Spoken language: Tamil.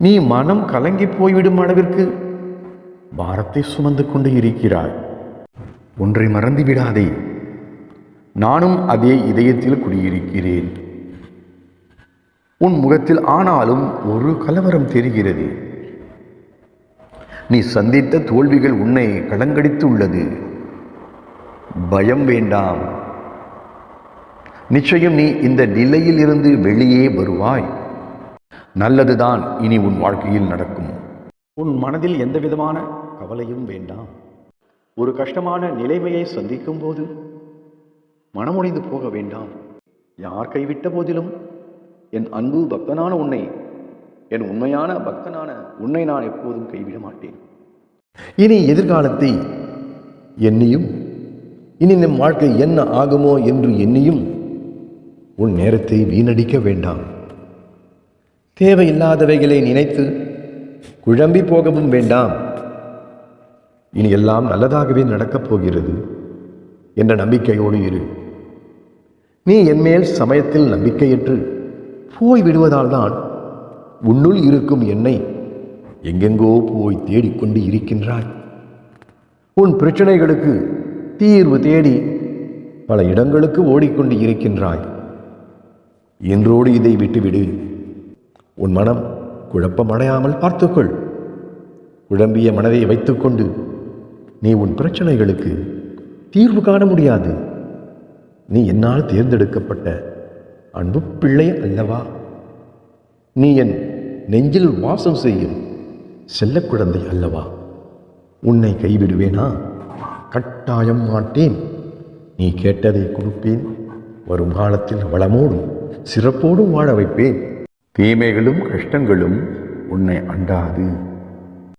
நீ மனம் கலங்கி போய்விடும் அளவிற்கு பாரத்தை சுமந்து கொண்டு இருக்கிறாய். ஒன்றை மறந்து விடாதே, நானும் அதே இதயத்தில் குடியிருக்கிறேன். உன் முகத்தில் ஆனாலும் ஒரு கலவரம் தெரிகிறது. நீ சந்தித்த தோல்விகள் உன்னை கலங்கடித்து உள்ளது. பயம் வேண்டாம். நிச்சயம் நீ இந்த நிலையில் இருந்து வெளியே வருவாய். நல்லதுதான் இனி உன் வாழ்க்கையில் நடக்கும். உன் மனதில் எந்த விதமான கவலையும் வேண்டாம். ஒரு கஷ்டமான நிலைமையை சந்திக்கும் போது மனமுடைந்து போக வேண்டாம். யார் கைவிட்ட போதிலும் என் அன்பு பக்தனான உன்னை, என் உண்மையான பக்தனான உன்னை நான் எப்போதும் கைவிட மாட்டேன். இனி எதிர்காலத்தை எண்ணியும், இனி நம் வாழ்க்கை என்ன ஆகுமோ என்று எண்ணியும் உன் நேரத்தை வீணடிக்க வேண்டாம். தேவையில்லாதவைகளை நினைத்து குழம்பி போகவும் வேண்டாம். இனி எல்லாம் நல்லதாகவே நடக்கப் போகிறது என்ற நம்பிக்கையோடு இரு. நீ என்மேல் சமயத்தில் நம்பிக்கையற்று போய் விடுவதால் தான் உன்னுள் இருக்கும் என்னை எங்கெங்கோ போய் தேடிக்கொண்டு இருக்கின்றாய். உன் பிரச்சனைகளுக்கு தீர்வு தேடி பல இடங்களுக்கு ஓடிக்கொண்டு இருக்கின்றாய். இன்றோடு இதை விட்டுவிடு. உன் மனம் குழப்பமடையாமல் பார்த்துக்கொள். குழம்பிய மனதை வைத்துக்கொண்டு நீ உன் பிரச்சனைகளுக்கு தீர்வு காண முடியாது. நீ என்னால் தேர்ந்தெடுக்கப்பட்ட அன்பு பிள்ளை அல்லவா? நீ என் நெஞ்சில் வாசம் செய்யும் செல்ல குழந்தை அல்லவா? உன்னை கைவிடுவேனா? கட்டாயம் மாட்டேன். நீ கேட்டதை கொடுப்பேன். வரும் காலத்தில் வளமோடும் சிறப்போடும் வாழ வைப்பேன். தீமைகளும் கஷ்டங்களும் உன்னை அண்டாது.